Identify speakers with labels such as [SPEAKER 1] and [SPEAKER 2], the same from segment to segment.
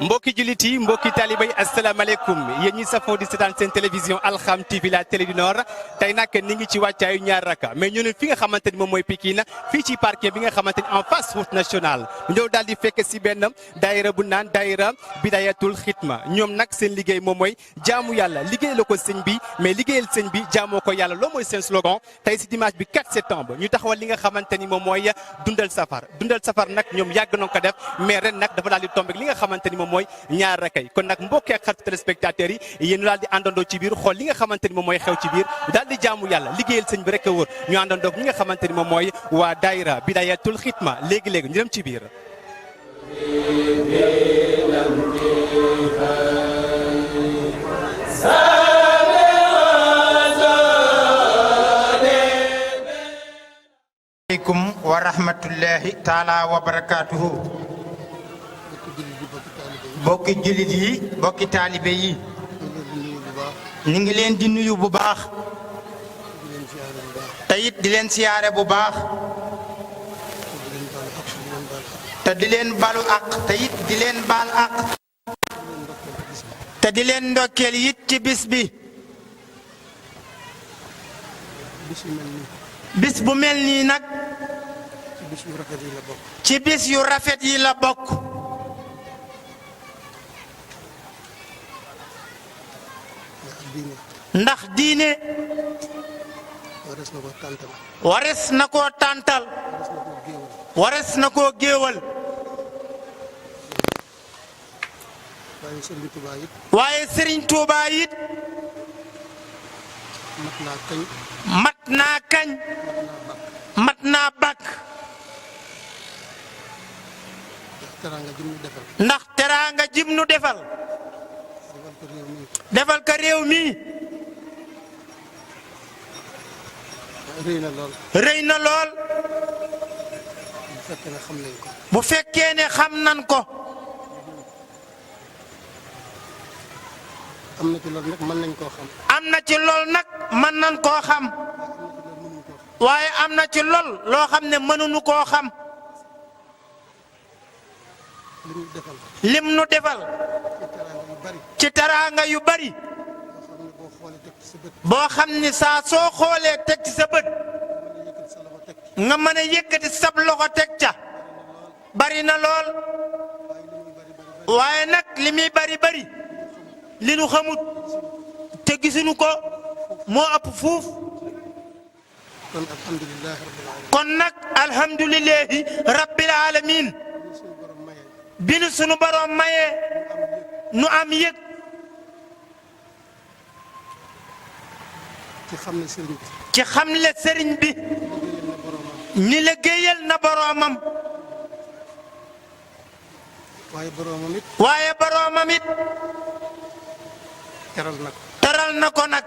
[SPEAKER 1] mbokki jullit yi mbokki taaliba yi asalaamaaleykum yéen ñi safoo di seetaan seen télévision Alxam TV la télé du Nord tey nag ni ngi ci wàccaayu ñaar raka mais ñu ne fi nga xamante ni moom mooy Pikine fii ci parking bi nga xamante ni en face route nationale ñëw daal di fekk si benn daayira bu naan daayira Bidayatul Xidma ñoom nag seen liggéey moom mooy jaamu yàlla liggéey la ko sëñ bi mais liggéeyal sëñ bi jaamoo ko yàlla loo mooy seen slogan tey si dimanche bi 4 septembre ñu taxawal li nga xamante ni moom mooy dundal safar nag ñoom yàgg nañ ko def mais ren nag dafa daal di tombé li nga xamante ni moom mooy ñaar rakay kon nag mbokkee xarit téléspectateurs yi yéen daal di àndandoo ci biir xool li nga xamante ni moom mooy xew ci biir daal di jaamu yàlla liggéeyal sëñ bi rek a wër ñu àndandoo ñi nga xamante ni moom mooy waa daayira Bidayatul Xidma léegi-léegi ñu dem ci biir
[SPEAKER 2] aleykum wa rahmatullahi taala wa barakatuhu bokki jullit yi bokki taalibe yi ñu ngi leen di nuyu bu baax te it di leen siyaare bu baax te di leen balu ak te it di leen baal ak te di leen ndokkeel it ci bis bi bis bu mel nii nag ci bis yu rafet yi la bokk ndax diine wares na koo tàntal wares na koo géewal waaye Serigne Touba it mat naa kañ mat naa bàkk ndax teraanga jim nu defal defal ko réew mi rëy na lool bu fekkee ne xam nan ko
[SPEAKER 3] am na ci lool nag mën nañ koo xam
[SPEAKER 2] am na ci lool nag mën nañ koo xam waaye am na ci lool loo xam ne mënuñu koo xam lim nu defal ci teraanga yu bari boo xam ni saa soo xoolee teg ci sa bët nga mën a yëkkati sab loxo teg ca bari na lool waaye nag li muy bari bari li nu xamut te gisuñu ko moo ëpp fuuf kon nag alhamdulillahi rabbil alamin bi nu sunu borom mayee nu am yëg ci xamle sëriñ bi ni liggéeyal na boroomam waaye boroomam it teral na ko nag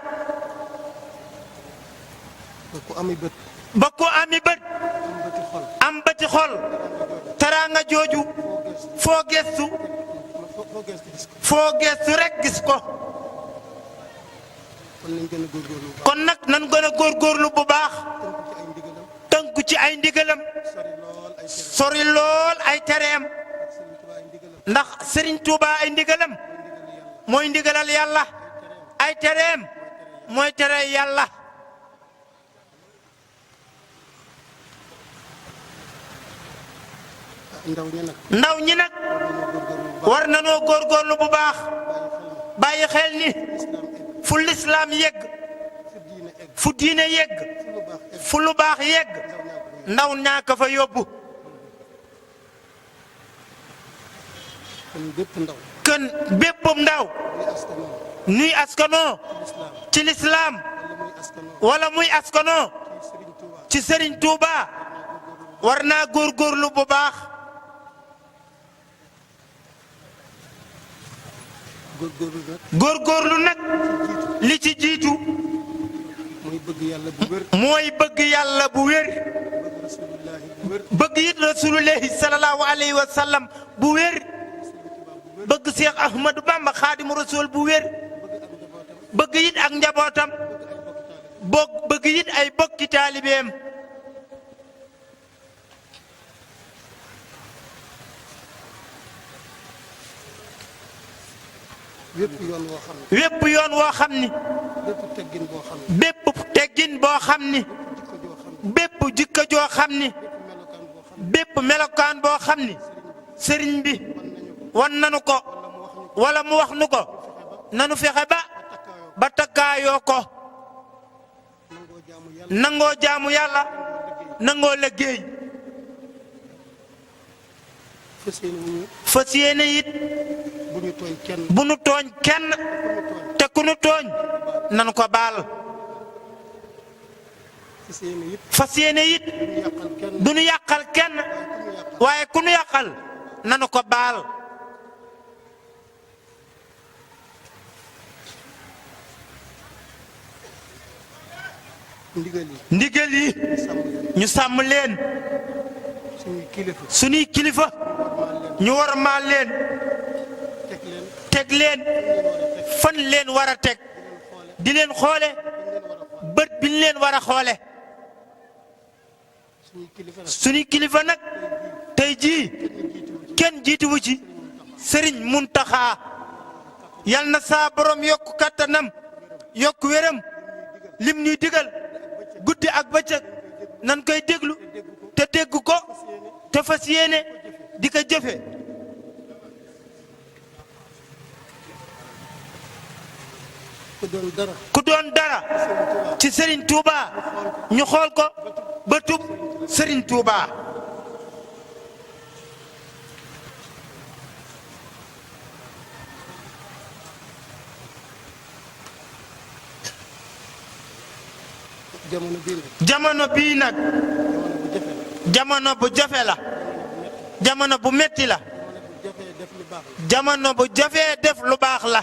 [SPEAKER 2] ba ku ami bët am bëti xol teraanga jooju foo gestu rek gis ko kon nag nan gën a góorgóorlu bu baax tënku ci ay ndigalam sori lool ay tereem ndax Serigne Touba ay ndigalam mooy ndigalal yàlla ay tereem mooy tere yàlla ndaw ñi nag war nanoo góorgóorlu bu baax bàyyi xel ni fu lislaam yegg fu diine yegg fu lu baax yegg ndaw ñaaka fa yóbbu kën béppam ndaw nuy askanoo ci lislaam wala muy askanoo ci Serigne Touba war naa góorgóorlu bu baax góorgóorlu nag li ci jiitu
[SPEAKER 3] mooy bëgg yàlla bu wér.
[SPEAKER 2] mooy bëgg yàlla bu wér.
[SPEAKER 3] bëgg rasulullahi bu wér.
[SPEAKER 2] bëgg it rasulullahi sallallahu alayhi wa sallam bu wér. bëgg Cheikh Ahmadou Bamba xaadimu rasul bu wér. bëgg it ak njabootam. bëgg it ay bokki taalibeem.
[SPEAKER 3] wépp yoon woo xam ne.
[SPEAKER 2] wépp yoon woo xam ni.
[SPEAKER 3] bépp teggin boo xam ne.
[SPEAKER 2] bépp teggin boo xam ni. bépp jikko joo xam ni. bépp melokaan boo xam ni. sëriñ bi wan nanu ko wala mu wax nu ko nanu fexe ba takkaayoo ko. nangoo jaamu yàlla nangoo liggéey. fas yéene it bu nu tooñ kenn te ku nu tooñ nanu ko baal. fas yéene it du nu yàqal kenn waaye ku nu yàqal nanu ko baal. ndigal yi ñu sàmm leen. suñuy kilifa ñu war maa leen teg leen fan leen war a teg di leen xoole bët bi ñu leen war a xoole. suñuy kilifa nag tey jii kenn jiituwu ci sëriñ Muntaxa yal na saa borom yokk kattanam yokk wéram lim ñuy digal guddi ak bëccëg nan koy déglu te dégg ko te fas yéene di ko jëfe. ku doon dara ci Serigne Touba ñu xool ko ba tub Serigne Touba. jamono bii nag jamono bu jafe la jamono bu metti la jamono bu jafee def lu baax la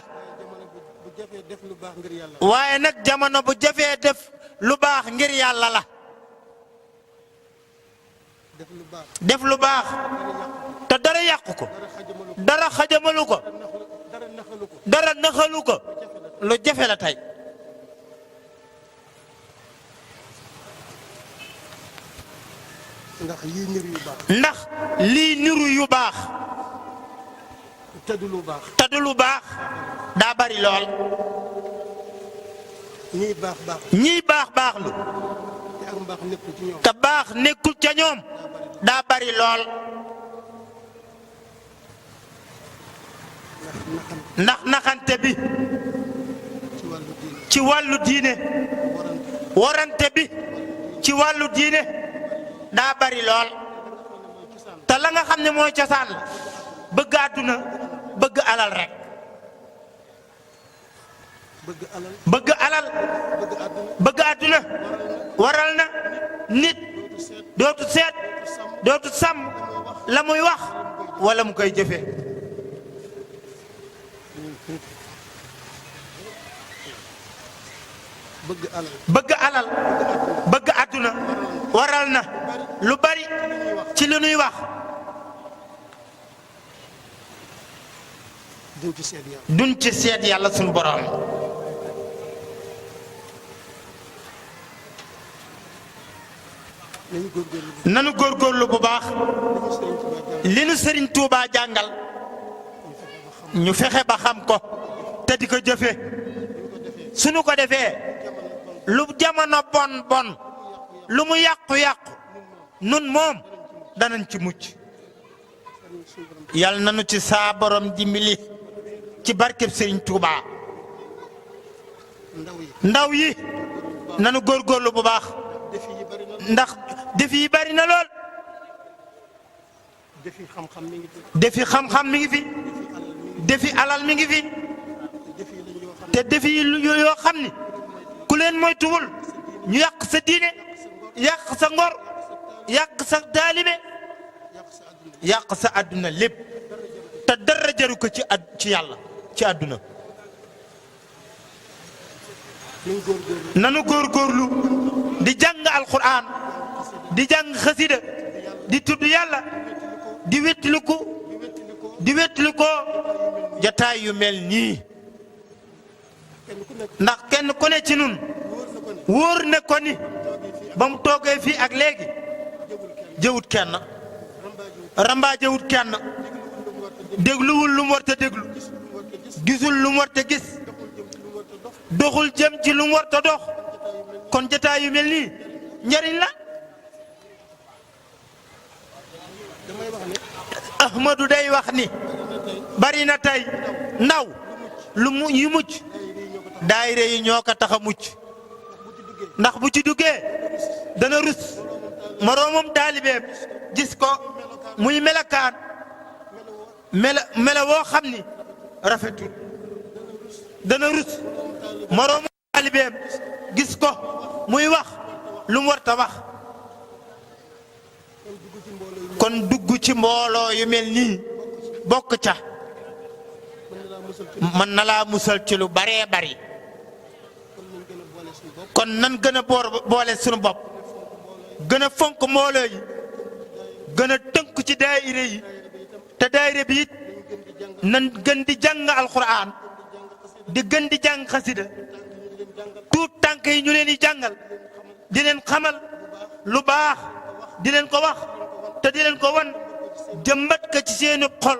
[SPEAKER 2] waaye nag jamono bu jafee def lu baax ngir yàlla la. def lu baax te dara yàqu ko dara xajamalu ko dara naxalu ko lu jafe la tey.
[SPEAKER 3] ndax lii niru yu baax.
[SPEAKER 2] ndax lii niru yu baax.
[SPEAKER 3] te du lu baax.
[SPEAKER 2] te du lu baax daa bari lool.
[SPEAKER 3] ñii baax baax.
[SPEAKER 2] ñii baax baax lu.
[SPEAKER 3] te ak mbaax nekkul ci ñoom.
[SPEAKER 2] te baax nekkul ca ñoom daa bari lool. ndax naxante bi. ci wàllu diine. warante bi ci wàllu diine. daa bari lool te la nga xam ne mooy cosaan la bëgg àdduna bëgg alal rek. bëgg alal bëgg àdduna waral na nit dootu seet dootu sàmm la muy wax wala mu koy jëfe. bëgg alal bëgg àdduna waral na lu bari ci lu nuy wax duñ ci seet yàlla sunu borom. nanu góorgóorlu bu baax li nu Sëriñ Tuubaa jàngal ñu fexe ba xam ko te di ko jëfe. sunu ko defee lu jamono bon bon lu mu yàqu-yàqu nun moom danañ ci mucc. yal nanu ci saa borom dimbali ci barkeb Sëriñ Tuuba. ndaw yi nanu góorgóorlu bu baax ndax defi yi bari na lool. defi xam-xam mi ngi fi defi alal mi ngi fi te defi yoo xam ni ku leen moytuwul ñu yàq sa diine yàq sa ngor yàq sa taalibe yàq sa àdduna lépp te dara jaru ko ci yàlla ci àdduna. nanu góorgóorlu di jàng alquran di jàng xasida di tudd yàlla di wétli ko jataay yu mel nii ndax kenn ku ne ci nun wóor na ko ni ba mu toogee fii ak léegi jëwut kenn rambaa jëwut kenn dégluwul lu mu war ta déglu gisul lu mu war ta gis doxul jëm ci lu mu war ta dox kon jataay yu mel nii njariñ la Ahmadu day wax ni bari na tey ndaw yu mucc daayira yi ñoo ko tax a mucc ndax bu ci duggee dana rus moroomam taalibeem gis ko muy melakaan mela woo xam ni rafetul dana rus moroomam taalibeem gis ko muy wax lu mu war ta wax kon dugg ci mbooloo yu mel nii bokk ca mën na laa musal ci lu baree bari kon nan gën a boole sunu bopp gën a fonk mbooloo yi gën a tënk ci daayira yi te daayira bi it nan gën di jàng alxuraan di gën di jàng xasida tuut tànk yi ñu leen di jàngal di leen xamal lu baax di leen ko wax te di leen ko wan jëmbat ka ci seeni xol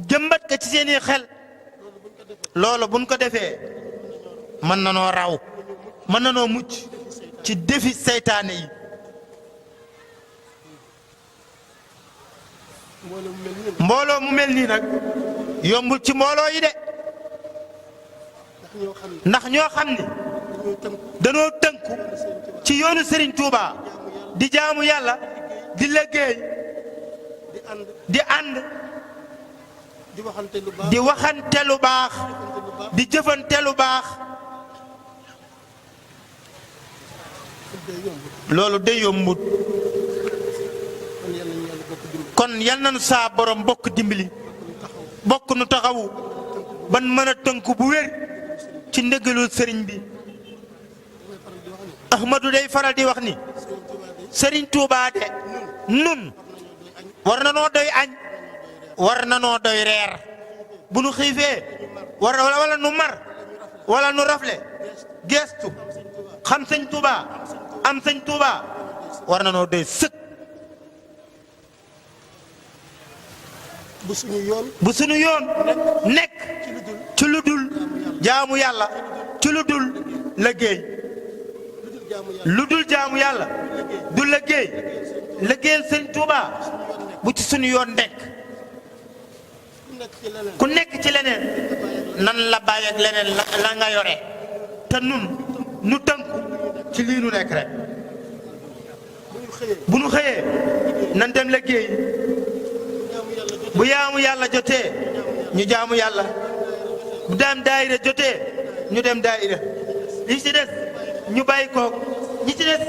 [SPEAKER 2] jëmbat ka ci seeni xel loolu buñ ko defee mën na noo raw mën na noo mucc ci defi seytaane yi mbooloo mu mel nii nag yombul ci mbooloo yi de ndax ñoo xam ni danoo tënku ci yoonu Serigne Touba di jaamu yàlla di liggéey di ànd di waxante lu baax di jëfante lu baax loolu de yombut kon yal nañu saa borom bokk dimbali bokk nu taxawu ban mën a tënku bu wér ci ndëgalul sëriñ bi Ahmadu day faral di wax ni Sëriñ Tuubaa de nun war na noo doy añ war na noo doy reer bu nu xiifee wala nu mar wala nu rafle geestu xam Sëñ Tuubaa am Sëñ Tuubaa war na noo doy sëkk bu suñu yoon nekk ci lu dul jaamu yàlla ci lu dul liggéey lu dul jaamu yàlla du liggéey liggéeyal Sëñ Tuubaa bu ci suñu yoon nekk ku nekk ci leneen nan la bàyyi ak leneen la nga yore te nun nu tënku ci lii nu nekk rek bu nu xëyee nan dem liggéey bu jaamu yàlla jotee ñu jaamu yàlla bu dem daayira jotee ñu dem daayira li ci des ñu bàyyi koog ñi ci des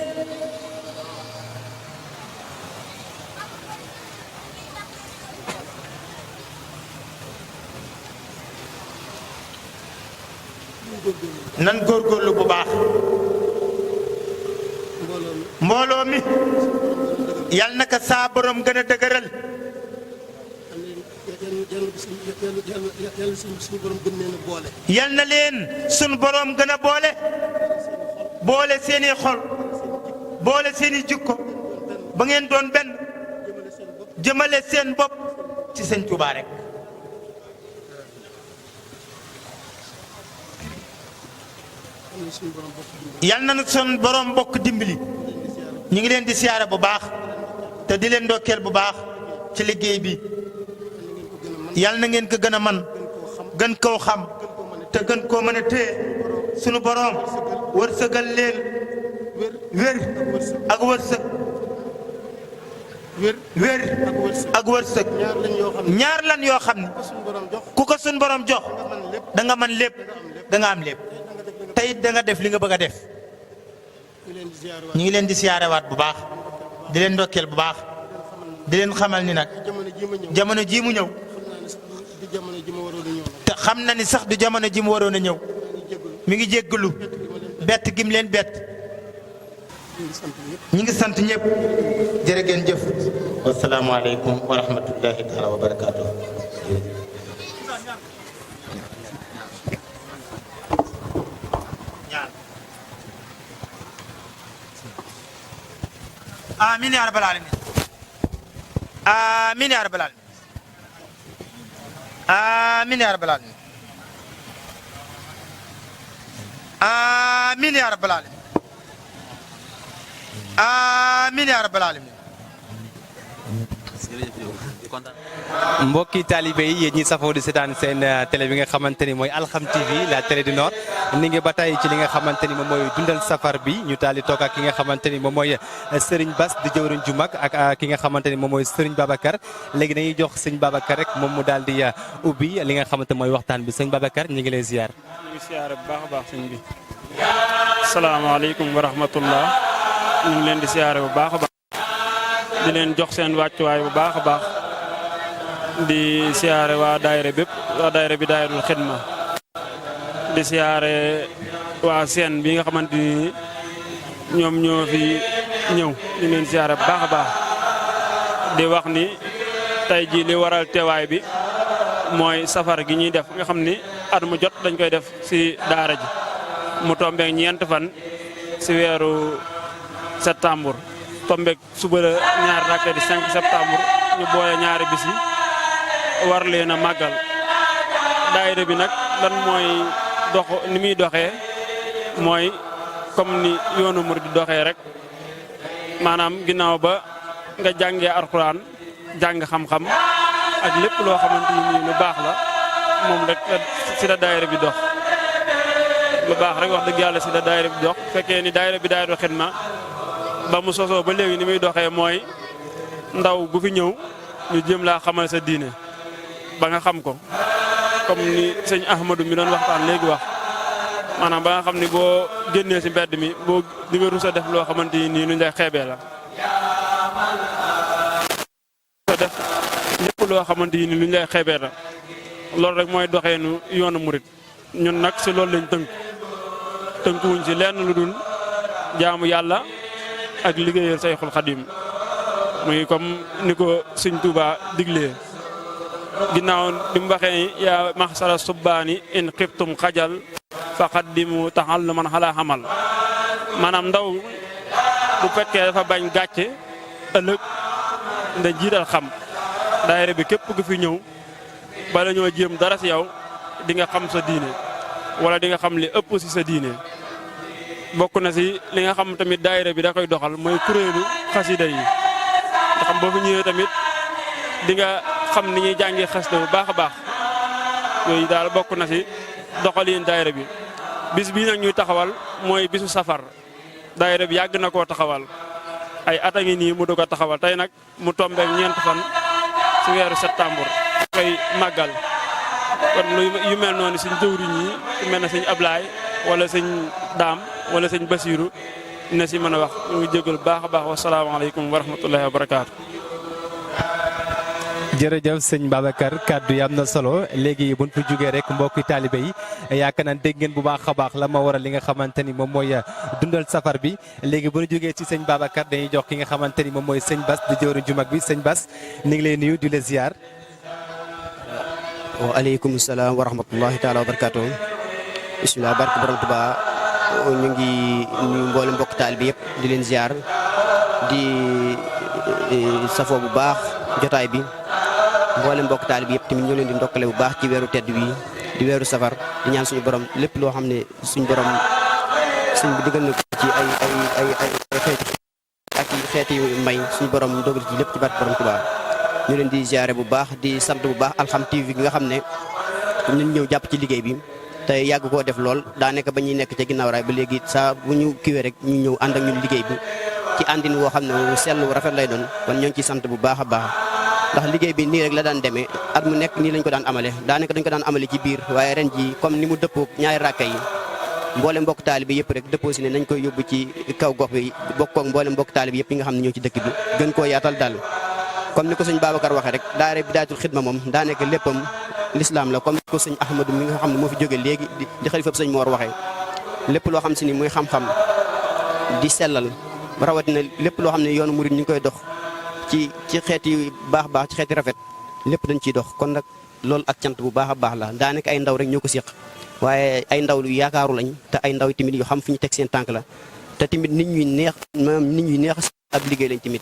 [SPEAKER 2] nan góorgóorlu bu baax mbooloo mi yal na ko saa borom gën a dëgëral yal na leen sunu borom gën a boole seeni xol boole seeni jikko ba ngeen doon benn jëmale seen bopp ci Sëñ Tuubaa rek yal na sunu borom bokk dimbali ñu ngi leen di siyaare bu baax te di leen ndokkeel bu baax ci liggéey bi yal na ngeen ko gën a man gën koo xam te gën koo mën a téye sunu borom wërsëgal leen wér ak wërsëg wér ak wërsëg ñaar lan yoo xam ne ku ko sunu borom jox da nga man lépp da nga am lépp te it da nga def li nga bëgg a def ñu ngi leen di siyaarewaat bu baax di leen ndokkeel bu baax di leen xamal ni nag jamono jii mu ñëw te xam na ni sax du jamono ji mu waroon a ñëw mi ngi jéggalu bett gi mu leen bett. ñi ngi sant ñëpp jërë ngeen jëf. wasalaamaaleykum wa rahmatullahi taala wa barakaatu. آمين يا رب العالمين آمين يا رب العالمين آمين يا رب العالمين آمين يا رب العالمين آمين يا رب العالمين.
[SPEAKER 1] mbokki taalibe yi yéen ñi safoo di seetaan seen télé bi nga xamante ni mooy Alxam TV la télé du Nord ni ngi ba tey ci li nga xamante ni moom mooy dundal safar bi ñu taali toog ak ki nga xamante ni moom mooy Serigne Bass di jëwriñ ju mag ak ki nga xamante ni moom mooy Serigne Babacar léegi dañuy jox Serigne Babacar rek moom mu daal di ubbi li nga xamante mooy waxtaan bi Serigne Babacar ñu ngi lay ziar.
[SPEAKER 4] ñu ngi ziar bu baax a baax sëñ bi. salaamaaleykum wa rahmatullah ñu ngi leen di ziar bu baax a baax di leen jox seen wàccuwaay bu baax a baax. di siyaare waa daayira bépp waa daayira bi daayirul xidma di siyaare waa seen bi nga xamante ni ñoom ñoo fi ñëw ñu leen siyaare bu baax a baax di wax ni tey jii li waral teewaay bi mooy safar gi ñuy def nga xam ni at mu jot dañ koy def ci daara ji mu tombeek ñeent fan ci weeru septembre tombeek suba la ñaari rakka di 5 septembre ñu boole ñaari bis yi war leen a màggal daayira bi nag lan mooy dox ni muy doxee mooy comme ni yoonu murid di doxee rek maanaam ginnaaw ba nga jàngee alxuraan jàng xam-xam ak lépp loo xamante ni lu baax la moom rek ci la daayira bi dox lu baax rek wax dëgg yàlla ci la daayira bi dox fekkee ni daayira bi daayira xidma ba mu sosoo ba léegi ni muy doxee mooy ndaw gu fi ñëw ñu jéem laa xamal sa diine ba nga xam ko comme ni sëñ Ahmadou mi doon waxtaan léegi wax maanaam ba nga xam ni boo génnee ci mbedd mi boo di nga rus a def loo xamante ni lu ñu lay xeebee la. def lépp loo xamante ni lu ñu lay xeebee la loolu rek mooy doxeenu yoonu murit ñun nag ci loolu lañ tënkuwuñ ci lenn lu dul jaamu yàlla ak liggéeyal Sayxul Xadim muy comme ni ko sëñ Tuubaa diglee. ginnaaw bi mu waxee ni yaa maxsara subbaani in xiftum xajal faqaddimu taxalluman xalaa xamal maanaam ndaw bu fekkee dafa bañ gàcce ëllëg nda jiital xam daayira bi képp ku fi ñëw bala ñoo jéem dara ci yow di nga xam sa diine wala di nga xam li ëpp ci sa diine bokk na ci li nga xam tamit daayira bi da koy doxal mooy kuréelu xasida yi nga xam boo fi ñëwee tamit di nga xam ni ñuy jàngee xasida bu baax a baax yooyu daal bokk na ci doxalin daayira bi bis bii nag ñuy taxawal mooy bisu safar daayira bi yàgg na koo taxawal ay at a ngi nii mu doog a taxawal tey nag mu tombeek ñeent fan ci weeru septembre koy màggal kon yu mel noonu suñ jëwriñ yi yu mel ne sëñ Ablaay wala sëñ Daam wala sëñ Basiiru na ci mën a wax ñu ngi jégal baax a baax wasalaamaaleykum wa rahmatullahi wa barakaatu.
[SPEAKER 1] jërëjëf sëñ Babacar kaddu yi am na solo léegi buñ fi jógee rek mbokki taalibe yi yaakaar naa dégg ngeen bu baax a baax la ma waral li nga xamante ni moom mooy dundal safar bi léegi bu ñu jógee ci sëñ Babacar dañuy jox ki nga xamante ni moom mooy sëñ Bass di jëwriñ ju mag bi sëñ Bass ñu ngi lay nuyu di la ziar.
[SPEAKER 5] waaleykum salaam wa rahmatullahi taala wa barakaatu. bisimilah barke borom Tuubaa ñu ngi nuyu mboolem mbokk taalibe yëpp di leen ziar di safoo bu baax jotaay bi. mboolem mbokk taalib yëpp tamit ñoo leen di ndokkale bu baax ci weeru tedd wi di weeru safar di ñaan suñu borom lépp loo xam ne suñu borom suñ bi digal na ko ci ay xeeti may suñu borom dogal ci lépp ci barke borom Tuubaa ñu leen di ziare bu baax di sant bu baax Alxam TV gi nga xam ne ñun ñëw jàpp ci liggéey bi te yàgg koo def lool daa nekk ba ñuy nekk ca ginnaaw raay ba léegi saa bu ñu kiwee rek ñu ñëw ànd ak ñun liggéey bi ci àndin woo xam ne sell rafet lay doon kon ñoo ngi ciy sant bu baax a baax ndax liggéey bi nii rek la daan demee at mu nekk nii lañ ko daan amale daanaka dañ ko daan amale ci biir waaye ren ji comme ni mu dëppoo ñaari rakka yi mboolem mbokk taalibe yëpp rek dëppoo si ne nañ koy yóbbu ci kaw gox bi bokkoog mboolem mbokk taalibe yëpp yi nga xam ne ñoo ci dëkk bi gën koo yaatal daal comme ni ko sëñ Babacar waxee rek daara Bidaayatul Xidma moom daa nekk léppam l'islam la comme ko sëñ Ahmadou mi nga xam ne moo fi jóge léegi di xalifa sëñ Mor waxee lépp loo xam si ni muy xam-xam di sellal rawatina lépp loo xam ne yoonu murid ñu ngi koy dox ci xeeti baax ci xeeti rafet lépp dañ ciy dox kon nag loolu ak cant bu baax a baax la daanaka ay ndaw rek ñoo ko séq waaye ay ndaw yu yaakaaru lañ te ay ndaw tamit yu xam fi ñu teg seen tànk la te tamit nit ñuy neex ab liggéey lañ tamit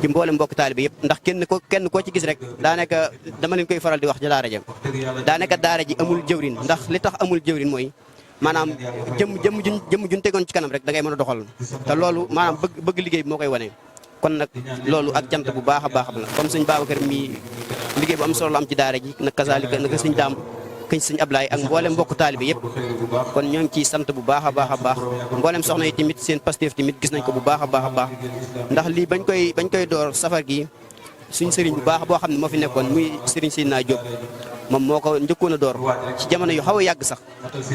[SPEAKER 5] ci mboolem mbokk taalibe yëpp ndax kenn koo ci gis rek daanaka dama leen koy faral di wax ja daara ja daanaka daara ji amul jëwrin ndax li tax amul jëwrin mooy maanaam jëmm juñ tegoon ci kanam rek da ngay mën a doxal te loolu maanaam bëgg liggéey bi moo koy wane kon nag loolu ak cant bu baax a baax la comme sëñ Babacar mi liggéey bu am solo la am ci daara ji nag kasaalika naka sëñ Daam këñ sëñ Ablaye ak mboolem mbokk taalibe yëpp kon ñoo ngi ciy sant bu baax a baax mboolem soxna yi tamit seen Pastef tamit gis nañ ko bu baax a baax ndax lii bañ koy door safar gi suñ sëriñ bu baax boo xam ne moo fi nekkoon muy sëriñ Seydina Diop moom moo ko njëkkoon a door ci jamono yu xaw a yàgg sax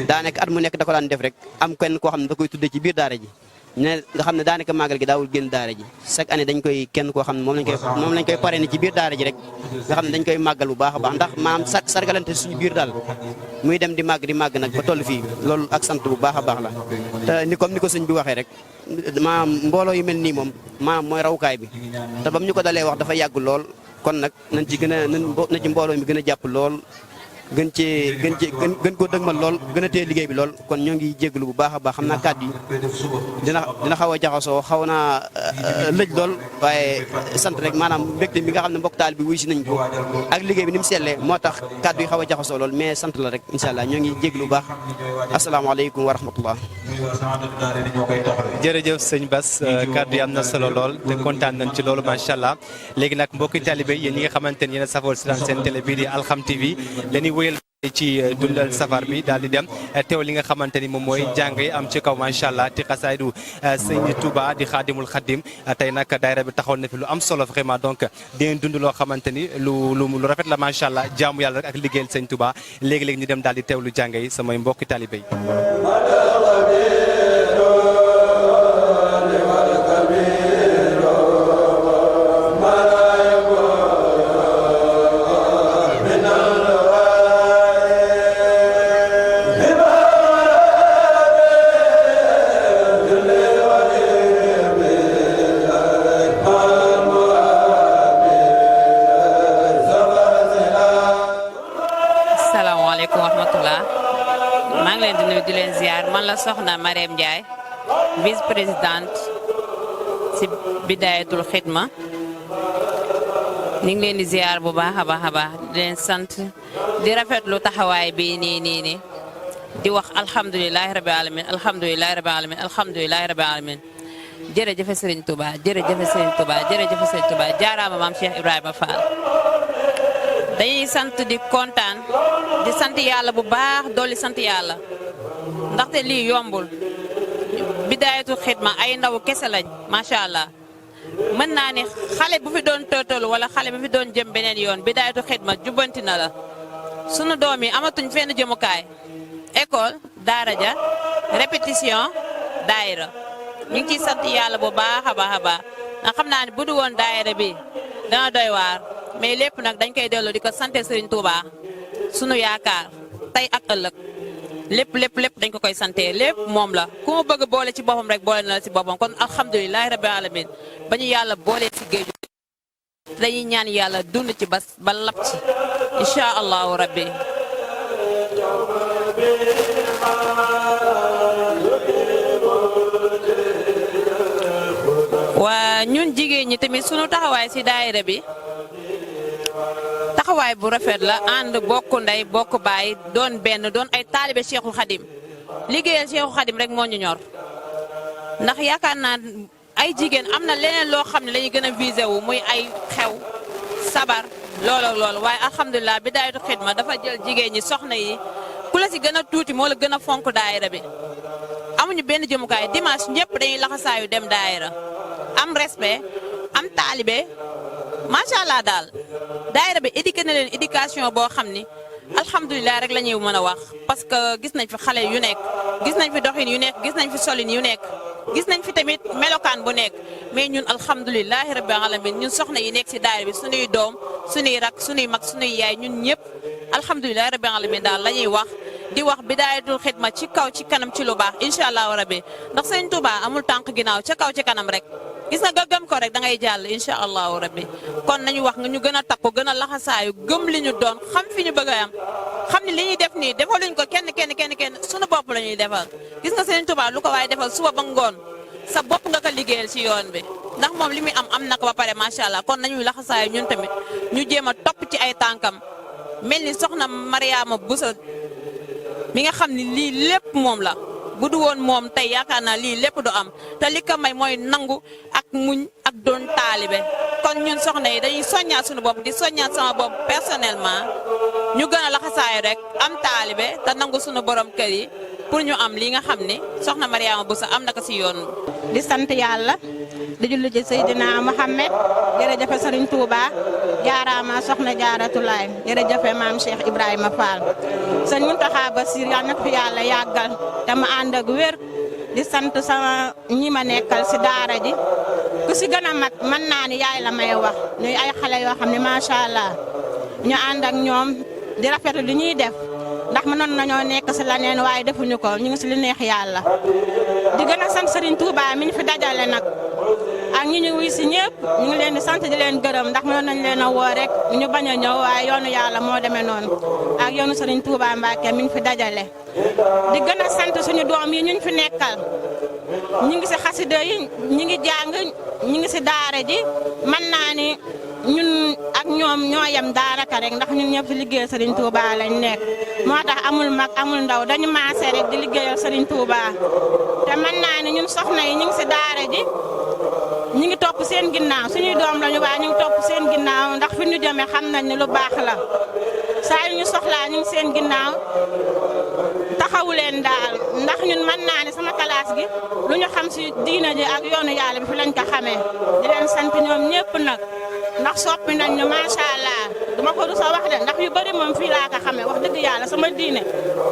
[SPEAKER 5] daanaka at mu nekk da ko daan def rek am kenn koo xam ne da koy tuddee ci biir daara ji ne nga xam ne daanaka màggal gi daawul génn daara ji chaque année dañ koy kenn koo xam ne moom lañ koy parrainé ci biir daara ji rek nga xam ne dañ koy màggal bu baax a baax ndax maanaam sargalante suñu biir daal muy dem di màgg nag ba toll fii loolu ak sant bu baax a baax la te ni comme ni ko sëñ bi waxee rek maanaam mbooloo yu mel nii moom maanaam mooy rawukaay bi te bam ñu ko dalee wax dafa yàgg lool kon nag nañ ci na ci mbooloo mi gën a jàpp lool gën koo dëgmal lool gën a téye liggéey bi lool kon ñoo ngi jégalu bu baax a baax xam naa kàddu yi dina xaw a jaxasoo xaw naa lëj lool waaye sant rek maanaam mbégte bi nga xam ne mbokk taal bi wuy si nañ ko ak liggéey bi ni mu sellee moo tax kàddu yi xaw a jaxasoo lool mais sant la rek incha allah ñoo ngi jégalu bu baax asalaamaaleykum wa rahmatullah.
[SPEAKER 1] jërëjëf sëñ Bass kàddu yi am na solo lool te kontaan nañ ci loolu macha allah léegi nag mbokki talibé yéen ñi nga xamante ni yéen a safoo seen télé bii di Alxam TV wéyal ci dundal safar bi daal di dem teew li nga xamante ni moom mooy jàng yi am ci kaw macha allah ti xasaydu sëñ Touba di xaadimul xaddim tey nag daayira bi taxaw na fi lu am solo vraiment donc dinañ dund loo xamante ni lu rafet la macha allah jaamu yàlla rek ak liggéeyal sëñ Touba léegi-léegi ñu dem daal di teewlu jàng yi samay mbokki talibé yi.
[SPEAKER 6] soxna Marème Ndiaye vice-présidente ci Bidayatul Xidma ñu ngi leen di ziar bu baax a baax di leen sant di rafetlu taxawaay bi nii di wax alhamdulilahi rabbi alamin alhamdulilahi rabbi alamin alhamdulilahi rabbi alamin jërëjëf Serigne Touba jërëjëf Serigne Touba jërëjëf Serigne Touba jaaraama maam Cheikh Ibrahima Fall dañuy sant di kontaan di sant yàlla bu baax dolli sant yàlla ndaxte lii yombul Bidayatul Xidma ay ndaw kese lañ macha allah mën naa ne xale bu fi doon tëtalu wala xale bu fi doon jëm beneen yoon Bidayatul Xidma jubbanti na la sunu doom yi amatuñ fenn jëmukaay école daara ja répétition daayira ñu ngi ciy sant yàlla bu baax a baax ndax xam naa ne bu du woon daayira bi dana doy waar mais lépp nag dañ koy delloo di ko sante Serigne Touba sunu yaakaar tey ak ëllëg lépp dañ ko koy sante lépp moom la ku mu bëgg boole ci boppam rek boole na la ci boppam kon alhamdulilahi rabbil alamin ba ñu yàlla boole ci géeju dañuy ñaan yàlla dund ci ba lap ci incha allahu rabbi waa ñun jigéen ñi tamit sunu taxawaay ci daayira bi taxawaay bu rafet la ànd bokk ndey bokk baay doon benn doon ay taalibe Cheikhul Khadim liggéeyal Cheikhul Khadim rek moo ñu ñor ndax yaakaar naa ay jigéen am na leneen loo xam ne lañuy gën a visé wu muy ay xew sabar loolu waaye alhamdulilah Bidayatul Xidma dafa jël jigéen ñi soxna yi ku la si gën a tuuti moo la gën a fonk daayira bi amuñu benn jëmukaay dimanche ñëpp dañuy laxasaayu dem daayira am respect am taalibe macha allah daal daayira bi éduqué na leen éducation boo xam ni alhamdulilah rek la ñuy mën a wax parce que gis nañ fi xale yu nekk gis nañ fi doxin yu nekk gis nañ fi solin yu nekk gis nañ fi tamit melokaan bu nekk mais ñun alhamdulilahi rabbil alamin ñun soxna yi nekk si daayira bi suñuy doom suñuy rak suñuy mag suñuy yaay ñun ñëpp alhamdulilah rabbil alamin daal la ñuy wax di wax bidaayatul xidma ci kaw ci kanam ci lu baax incha allahu rabbi ndax sëñ Touba amul tànk ginnaaw ca kaw ci kanam rek gis nga nga gëm ko rek da ngay jàll incha allahu rabbi kon nañu wax nga ñu gën a takku gën a laxasaayu gëm li ñu doon xam fi ñu bëgg a am xam ni li ñuy def nii defaluñ ko kenn suñu bopp la ñuy defal gis nga sëñ Touba lu ko waaye defal suba ba ngoon sa bopp nga ko liggéeyal ci yoon bi ndax moom li muy am na ko ba pare macha allah kon nañuy laxasaayu ñun tamit ñu jéem a topp ci ay tànkam mel ni soxna Mariama Bousso mi nga xam ni lii lépp moom la bu du woon moom tey yaakaar naa lii lépp du am te li ko may mooy nangu ak muñ ak doon taalibe kon ñun soxna yi dañuy soññaat suñu bopp di soññaat sama bopp personnellement ñu gën a laxasaayu rek am taalibe te nangu suñu borom kër yi pour ñu am li nga xam ni soxna Mariama Bousso am na ko si yoon
[SPEAKER 7] di sant yàlla di julli ci Seydina Muhammad jërëjëf Serigne Touba jaaraama soxna Jaaratulaay jërëjëf maam Cheikh Ibrahima Fall sëñ Mountakha Bassir yal na fi yàlla yàggal te ma ànd ak wér di sant sama ñi ma nekkal si daara ji ku si gën a mag mën naa ni yaay la may wax ñuy ay xale yoo xam ne macha allah ñu ànd ak ñoom di rafetlu li ñuy def ndax mënoon nañoo nekk si leneen waaye defuñu ko ñu ngi si li neex yàlla di gën a sant Serigne Touba mi ñu fi dajale nag ak ñi ñu wuy si ñëpp ñu ngi leen di sant di leen gërëm ndax mënoon nañ leen a woo rek ñu bañ a ñëw waaye yoonu yàlla moo demee noonu ak yoonu Serigne Touba Mbacke mi ñu fi dajale di gën a sant suñu doom yi ñu fi nekkal ñu ngi si xasida yi ñu ngi jàng ñu ngi si daara ji mën naa ni ñun ak ñoom ñoo yem daanaka rek ndax ñun ñëpp si liggéeyal Serigne Touba lañ nekk moo tax amul mag amul ndaw dañu maase rek di liggéeyal Serigne Touba te mën naa ni ñun soxna yi ñu ngi si daara ji ñu ngi topp seen ginnaaw suñuy doom lañu waaye ñu ngi topp seen ginnaaw ndax fi ñu jëmee xam nañ ne lu baax la saa yu ñu soxlaa ñu ngi seen ginnaaw taxawu leen daal ndax ñun mën naa ne sama classe gi lu ñu xam si diina ji ak yoonu yàlla bi fi lañ ko xamee di leen sant ñoom ñëpp nag ndax soppi nañ ñu macha allah duma ko du sa wax de ndax yu bëri moom fii laa ko xamee wax dëgg yàlla sama diine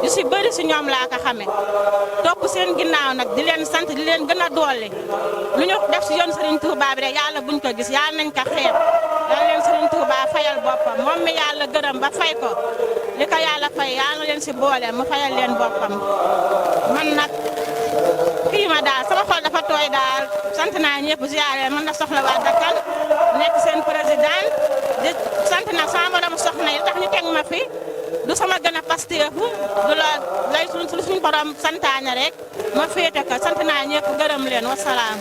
[SPEAKER 7] yu si bëri si ñoom laa ko xamee topp seen ginnaaw nag di leen sant di leen gën a dolli lu ñu def si yoon Serigne Touba bi rek yàlla buñ ko gis yàlla nañ ko xeeb yàlla leen Serigne Touba fayal boppam moom mi yàlla gërëm ba fay ko li ko yàlla fay yàlla leen si boole mu fayal leen boppam man nag kii ma daal sama xol dafa tooy daal sant naa ñëpp ziare man na soxla waa Dakar nekk seen président di sant nag sama borom soxna yi tax ñu teg ma fi du sama gën a pasteefu du la lay suñu borom santaane rek ma féete ko sant naa ñëpp gërëm leen wasalaam.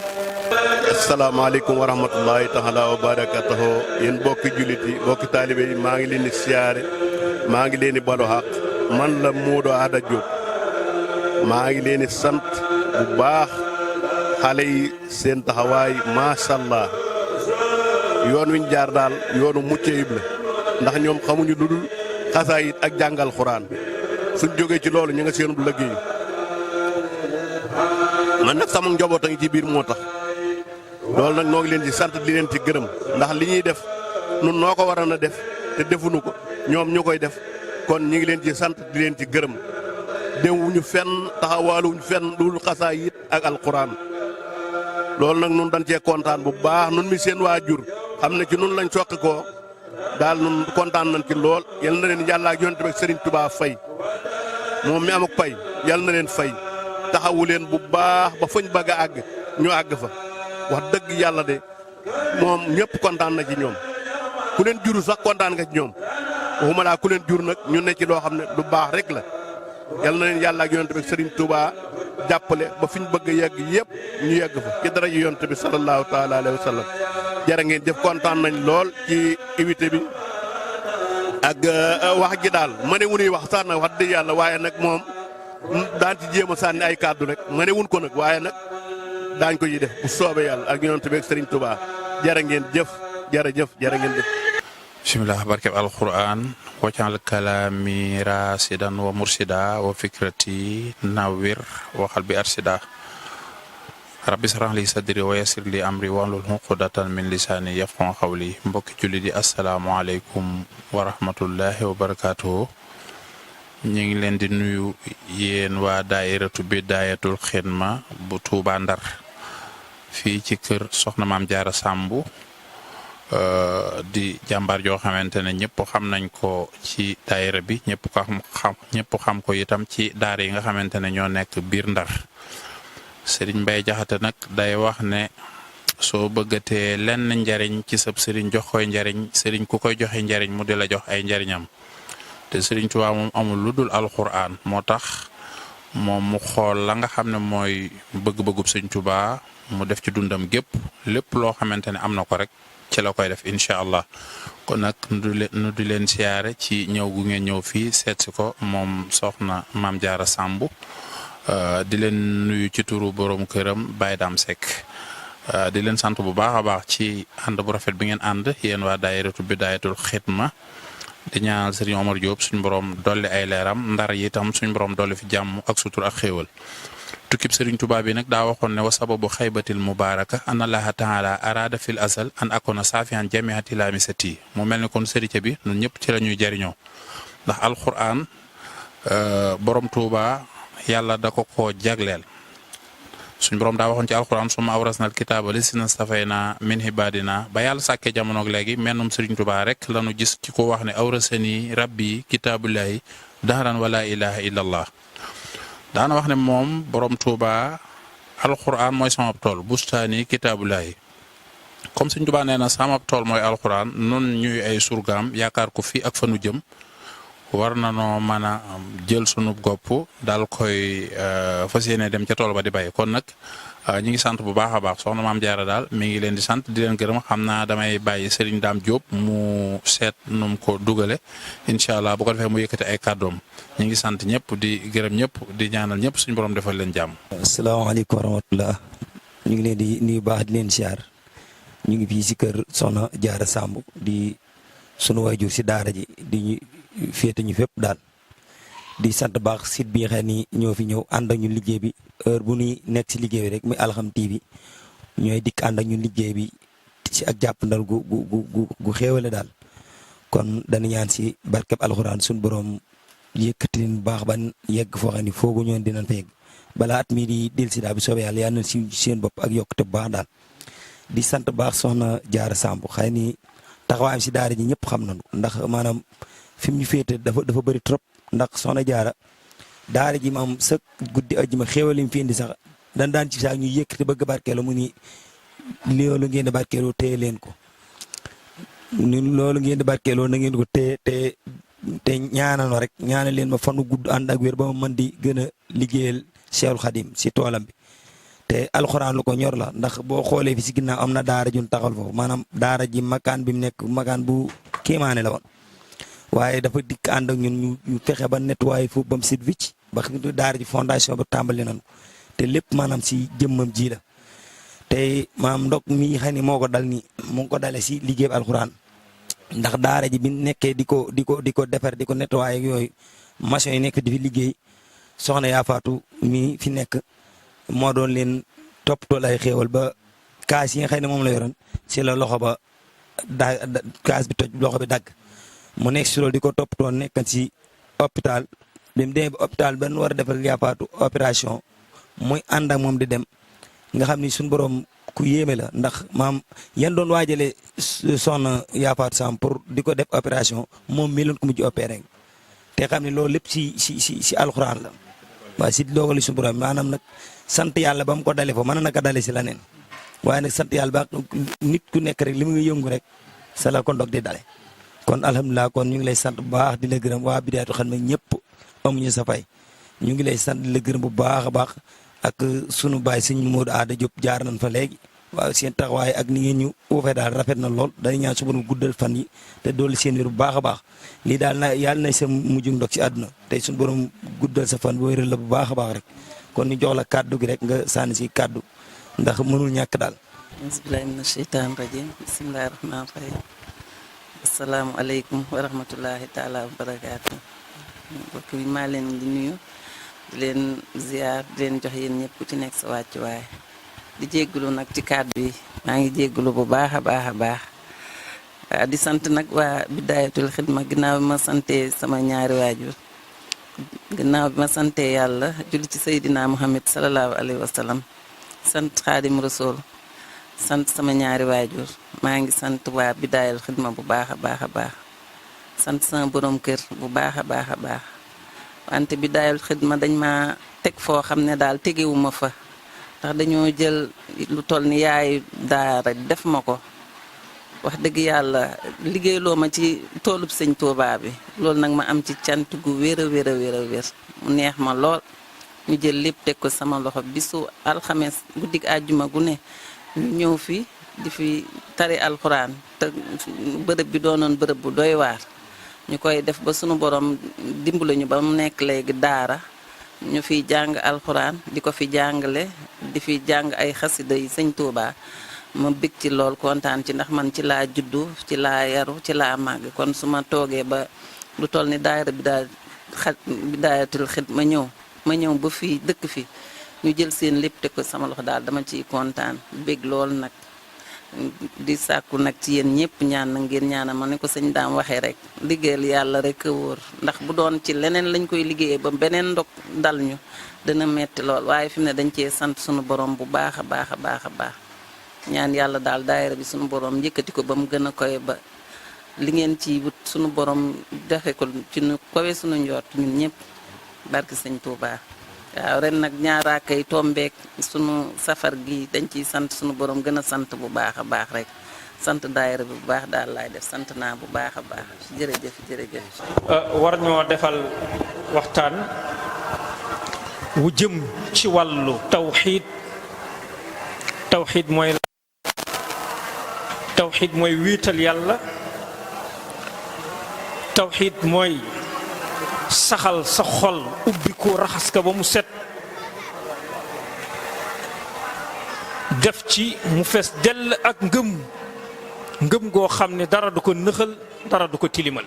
[SPEAKER 8] asalaamaaleykum wa rahmatullahi taala wa barakatuhu yéen bokki jullit yi bokki taalibe yi maa ngi leen di siyaare maa ngi leen di balu xaq man la Modou Ada Diop maa ngi leen di sant bu baax xale yi seen taxawaay macha allah yoon wi ñu jaar daal yoonu mucc ayib la ndax ñoom xamuñu lu dul xasaayit ak jàngal xuraan suñ jógee ci loolu ñu nga seenub liggéey man nag sama njaboot a ngi ci biir moo tax loolu nag noo ngi leen ci sant di leen ci gërëm ndax li ñuy def nun noo ko waroon a def te defuñu ko ñoom ñu koy def kon ñu ngi leen ci sant di leen ci gërëm demwuñu fenn taxawaaluwuñu fenn dul xasaayit ak alxuraan loolu nag nun dañ cee kontaan bu baax nun mi seen waajur xam ne ci nun lañ soqi koo daal nun kontaan nañ ci lool yal na leen yàlla ak yonent bi Serigne Touba fay moom mi am ak pay yal na leen fay taxawu leen bu baax ba fañ bëgg a àgg ñu àgg fa wax dëgg yàlla de moom ñëpp kontaan na ci ñoom ku leen juru sax kontaan nga ci ñoom waxuma laa ku leen jur nag ñu ne ci loo xam ne lu baax rek la yal na leen yàlla ak yonent bi Serigne Touba jàppale ba fi ñu bëgg a yegg yëpp ñu yegg fa ci dara ji yonent bi sallallahu taala alayhi wa sallam jërë ngeen jëf kontaan nañ lool ci invité bi ak wax ji daal ma ne wunuy wax sax nag wax dëgg yàlla waaye nag moom daan ci jéem a sànni ay kàddu rek ma ne wun ko nag waaye nag daañ ko yi def bu soobee yàlla ak yonent bi ak Serigne Touba jërë ngeen jëf jërëjëf jërë ngeen jëf
[SPEAKER 9] bismillah barkeb alquran waccal kalami rasidan wa mursida wa fikrati nawir waxal bi arsida rabbi srah li sadri wa yassir li amri wahlul uqdatan min lisani yafqahu qawli mbokki julli di asalaamaaleykum wa rahmatullahi wa barakatuhu ñu ngi leen di nuyu yéen waa daairatu Bidaayatul Xidma bu Tuuba Ndar fii ci kër soxna maam Jaara Sàmbu di jàmbaar joo xamante ne ñëpp xam nañ ko ci daayira bi ñëpp xam ko itam ci daara yi nga xamante ne ñoo nekk biir Ndar Serigne Mbaye Jaxate nag day wax ne soo bëggatee lenn njariñ ci sab Serigne jox koy njariñ Serigne ku koy joxe njariñ mu di la jox ay njariñam te Serigne Touba moom amul lu dul alxuraan moo tax moom mu xool la nga xam ne mooy bëgg-bëggub Serigne Touba mu def ci dundam gépp lépp loo xamante ne am na ko rek ci la koy def incha allah kon nag nu di leen siyaare ci ñëw gu ngeen ñëw fii seet si ko moom soxna Maam Jaara Samb di leen nuyu ci turu borom këram Baye Dame Seck di leen sant bu baax a baax ci ànd bu rafet bi ngeen ànd yéen waa daayiratu Bidaayatul Xidma di ñaanal Serigne Omar Diop suñu borom dolli ay leeram ndar yi itam suñu borom dolli fi jàmm ak sutur ak xéewal tukkib Serigne Touba bi nag daa waxoon ne wa sababu xaybatil mubaraka an allaha taala arada fil asal an akona saafihan jamiati lamisati mu mel ni kon sëriñ bi ñun ñëpp ci la ñuy jariñoo ndax alquran borom Touba yàlla da ko jagleel suñ borom daa waxoon ci alquran suma awrasnal kitaaba lisina stafayna min hibadina ba yàlla sàkkee jamonoog léegi mennum Serigne Touba rek lañu gis ci ko wax ne awrasani rabbi kitaabullahi dahran wala ilaha illallah daana wax ne moom borom Touba alquran mooy sama tool bustaani kitaabulaay comme Sëñ Touba nee na sama tool mooy alquran nun ñuy ay surgaam yaakaar ko fii ak fanu jëm war na noo mën a jël sunu gopp daal koy fas yéene dem ca tool ba di bay kon nag ñu ngi sant bu baax a baax soxna Maam Jaara daal mi ngi leen di sant di leen gërëm xam naa damay bàyyi Serigne Dame Diop mu seet num ko dugale incha allah bu ko defee mu yëkkati ay kàddoom ñu ngi sant ñëpp di gërëm ñëpp di ñaanal ñëpp suñu borom defal leen jàmm.
[SPEAKER 10] asalaamaaleykum wa rahmatulah ñu ngi leen di nuyu baax di leen siyaar ñu ngi fii si kër soxna Jaara Samb di sunu waajur si daara ji di ñu féete ñu fépp daal di sant baax site bi nga xam ni ñoo fi ñëw ànd ak ñu liggéey bi heure bu ñuy nekk si liggéey bi rek muy Alxam TV ñooy dikk ànd ak ñu liggéey bi si ak jàppandal gu xéewale daal kon dañu ñaan si barkeb alxuraan suñu borom yëkkati leen bu baax ba yegg foo xam ni foogu ñoon dinañ fa yegg balaa at mii di del si daal bi soobee yàlla yal na si seen bopp ak yokkute bu baax daal di sant baax soxna Jaara Samb xëy ni taxawaayam si daara ji ñëpp xam nañu ndax maanaam fi mu ñu féete dafa bëri trop ndax soxna Jaara daara ji maam sa guddi ajjuma xéewal yi mu fi indi sax daan ci saa ñu yëkkati bëgg barkeelu mu ni loolu ngeen di barkeeloo téye leen ko loolu ngeen di barkeeloo na ngeen ko téye te ñaanal ma rek ñaanal leen ma fanu gudd ànd ak wér ba ma mën di gën a liggéeyal Cheikhul Khadim si toolam bi te alxuraan lu ko ñor la ndax boo xoolee fi si ginnaaw am na daara jun taxal foofu maanaam daara ji makaan bi mu nekk makaan bu kéemaane la woon waaye dafa dikk ànd ak ñun ñu fexe ba nettoyé foofu ba mu sit wicc ba daara ji fondation ba tàmbali nañu te lépp maanaam si jëmmam ji la te maanaam ndok mi xam ne moo ko dal ni mu ngi ko dale si liggéey alxuraan ndax daara ji bi nekkee di ko defar di ko nettoyé ak yooyu machine yi nekk di fi liggéey soxna yaa faatu mi fi nekk moo doon leen toppatoo ay xéewal ba kaas yi nga xam ne moom la yoroon si la loxo ba kaas bi toj loxo bi dagg mu nekk si loolu di ko toppatoo nekkan si hôpital bi mu demee ba hôpital ba nu war a defal yaa faatu opération muy ànd ak moom di dem nga xam ni suñu borom ku yéeme la ndax maam yan doon waajalee soxna yaa faatu Samb pour di ko def opération moom mi leen ko mujj opéré te xam ne loolu lépp si alxuraan la waaye si dogali suñu borom maanaam nag sant yàlla ba mu ko dale fo mën na naka dale si leneen waaye nag sant yàlla ba nit ku nekk rek li mu yëngu rek sa la ko ndog di dale kon alhamdulilah kon ñu ngi lay sant bu baax di la gërëm waa Bidaayatul Xidma ñëpp amuñu sa fay ñu ngi lay sant di la gërëm bu baax a baax ak sunu baay sëñ Modou Aada Diop jaar nañ fa léegi waaw seen taxawaay ak ni ngeen ñu uufee daal rafet na lool dañu ñaan su borom guddal fan yi te dolli seen wér bu baax a baax lii daal na yàlla na sa mujj ndog ci àdduna te suñu borom guddal sa fan boo wéral la bu baax a baax rek kon ñu jox la kàddu gi rek nga sànni si kàddu ndax mënul ñàkk daal.
[SPEAKER 11] bismillahi mina sheytaan rajim bismillahi rahmaan rahim asalaamualeykum wa rahmatullahi taala wa barakaatu mbokk bi maa leen di nuyu di leen ziar di leen jox yéen ñëpp ku ci nekk sa wàccuwaay di jéggulu nag ci kàddu yi maa ngi jéggulu bu baax a baax a baax di sant nag waa Bidaayatul Xidma ginnaaw bi ma sante sama ñaari waajur ginnaaw bi ma sante yàlla julli ci Seydina Muhammad sallallahu alayhi wa sallam sant Xaadim Rasul sant sama ñaari waajur maa ngi sant waa Bidaayal Xidma bu baax a baax a baax sant sama borom kër bu baax a baax a baax wante Bidaayal Xidma dañ ma teg foo xam ne daal tegewuma fa ndax dañoo jël lu toll ni yaay daara def ma ko wax dëgg yàlla liggéeyloo ma ci toolub sëñ Tuubaa bi loolu nag ma am ci cant gu wér a wér a wér a wér mu neex ma lool ñu jël lépp teg ko sama loxo bisu alxames guddig àjjuma gu ne ñu ñëw fi di fi tari alxuraan te bërëb bi doonoon bërëb bu doy waar ñu koy def ba sunu borom dimbali ñu ba mu nekk léegi daara ñu fiy jàng alxuraan di ko fi jàngale di fi jàng ay xasida yi sëñ Tuubaa ma bég ci lool kontaan ci ndax man ci laa juddu ci laa yaru ci laa màgg kon su ma toogee ba lu toll ni daayira Bidaayatul Xidma ma ñëw ba fii dëkk fi ñu jël seen lépp te ko sama loxo daal dama ciy kontaan bég lool nag di sàkku nag ci yéen ñëpp ñaan na ngeen ñaana ma ne ko sëñ daam waxee rek liggéeyal yàlla rek a wóor ndax bu doon ci leneen lañ koy liggéeyee ba beneen ndog dal ñu dana metti lool waaye fi mu ne dañ cee sant sunu borom bu baax a baax a baax a baax ñaan yàlla daal daayira bi sunu borom yëkkati ko ba mu gën a koy ba li ngeen ci wut sunu borom defe ko ci nu kowe sunu njort ñun ñëpp barki sëñ Tuubaa waaw ren nag ñaaraaka yi tombeek sunu safar gi dañ ciy sant sunu borom gën a sant bu baax a baax rek sant daayira bi bu baax daal laay def sant naa bu baax a baax jërëjëf jërëjëf.
[SPEAKER 12] war ñoo defal waxtaan wu jëm ci wàllu tawxiid mooy wiital yàlla tawxiid mooy saxal sa xol ubbi ko raxas ka ba mu set def ci mu fees dell ak ngëm goo xam ne dara du ko nëxal dara du ko tilimal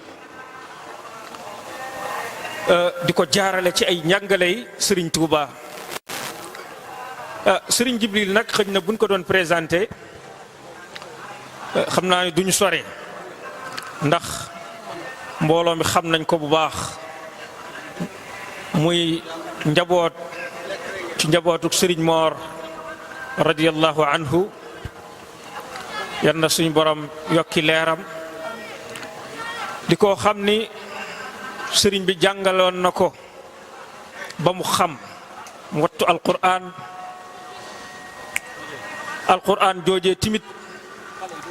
[SPEAKER 12] di ko jaarale ci ay njàngaley Sëriñ Tuuba Sëriñ Jibril nag xëj na buñ ko doon présenté xam naa ne duñu sore ndax mbooloo mi xam nañ ko bu baax muy njaboot ci njabootuk Sëriñ Moor radiyallahu anhu yal na suñu borom yokki leeram di ko xam ni sëriñ bi jàngaloon na ko ba mu xam mu wattu alquran joojee timit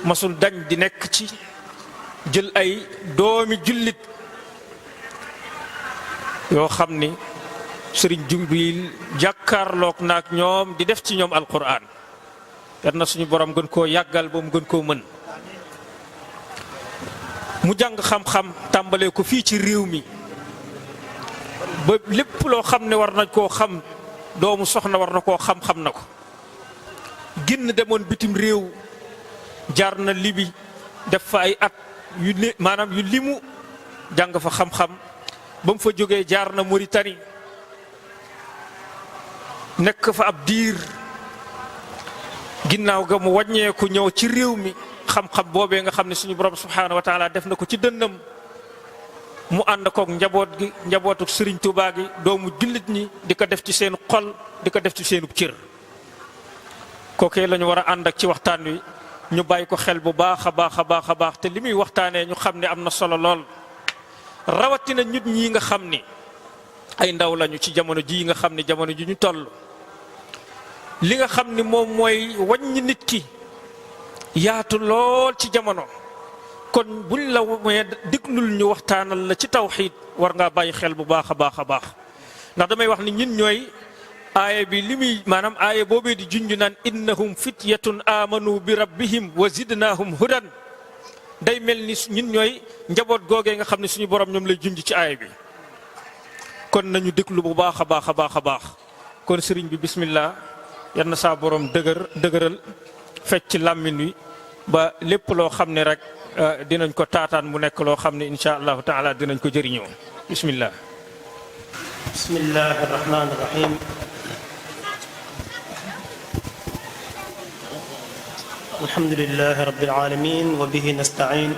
[SPEAKER 12] masul dañ di nekk ci jël ay doomi jullit yoo xam ni sëriñ Jibril jàkkaarloog naak ñoom di def ci ñoom alquran yal na suñu borom gën koo yàggal ba mu gën koo mën mu jàng xam-xam tàmbalee ko fii ci réew mi ba lépp loo xam ne war nañ koo xam doomu soxna war na koo xam-xam na ko génn demoon bitim réew jaar na Libi def fa ay at yu limu jàng fa xam-xam ba mu fa jógee jaar na Mauritanie nekk fa ab diir ginnaaw ga mu wàññeeku ñëw ci réew mi xam-xam boobee nga xam ne suñu borom subhaanahu wa taala def na ko ci dënnam mu ànd kook njaboot gi njabootuk Sëriñ Tuubaa gi doomu jullit ñi di ko def ci seen xol di ko def ci seenub cër kookee la ñu war a ànd ak ci waxtaan wi ñu bàyyi ko xel bu baax a baax a baax a baax te li muy waxtaanee ñu xam ne am na solo lool rawatina nit ñi nga xam ni ay ndaw lañu ci jamono ji nga xam ne jamono ji ñu toll li nga xam ni moom mooy wàññi nit ki yaatu lool ci jamono kon buñ la mooy diglul ñu waxtaanal la ci tawxiid war ngaa bàyyi xel bu baax a baax a baax ndax damay wax ni ñun ñooy aaya bi li muy maanaam aaya boobee di junj naan innahum fityatun amanu bi rabbihim wa zidnahum hudan day mel ni ñun ñooy njaboot googee nga xam ne suñu borom ñoom lay junj ci aaya bi kon nañu déglu bu baax a baax a baax a baax kon sëriñ bi bismillah yal na saa borom dëgëral fecc ci làmmiñ wi ba lépp loo xam ne rek dinañ ko taataan mu nekk loo xam ne insha allahu taala dinañ ko jëriñoo bismillah
[SPEAKER 13] bismillahi rahmani rahim alhamdulillahi rabbil alamin wa bihi nasta'in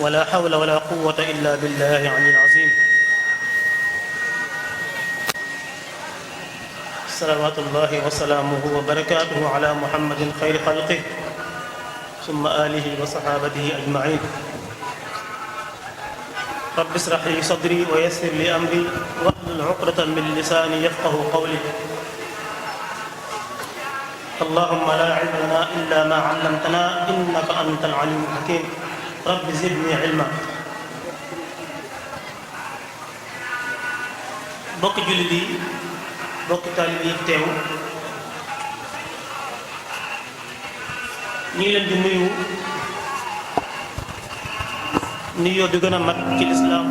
[SPEAKER 13] wala hawla wala quwwata illa billahi aliyyil azim salawaatullahi wa salaamuhu wa barakaatuhu ala muhammadin xayri xalqih summa alihi wa sahabatihi ajmain. rabbi israh li sadri wa yassir li amri wahlul uqdatan min lisaani yafqahu qawli. allahumma la ilma lana illa ma allamtana innaka anta al-alim al-hakim. rabbi zidni ilma. bokki jullit yi bokki taalibe yi teew ñu ngi leen di nuyu nuyoo bi gën a mat ci lislaam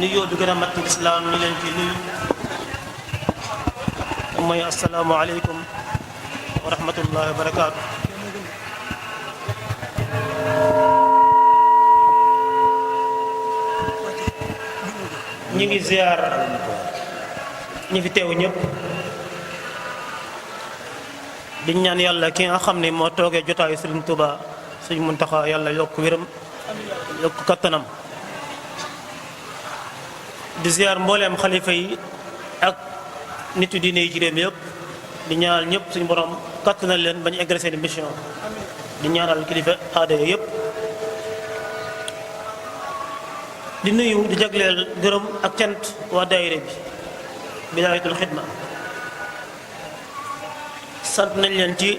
[SPEAKER 13] nuyoo bi gën a mat ci lislaam ñu leen ci nuyu mooy assalaamu aleykum wa rahmatullahi wa barakaatu. ñu ngi ziar ñi fi teew ñëpp di ñaan yàlla ki nga xam ne moo toogee jotaayu Sëriñ Tuuba Sëriñ Muntaxa yàlla yokk wéram yokk kattanam. di ziar mbooleem xalifa yi ak nitu diine yi ci réew mi yëpp di ñaanal ñëpp suñu borom kattanal leen bañ eggale seen mission di ñaanal kilifa aada yëpp. di nuyu di jagleel gërëm ak cant waa daayira bi Bidaayatul Xidma. sant nañ leen ci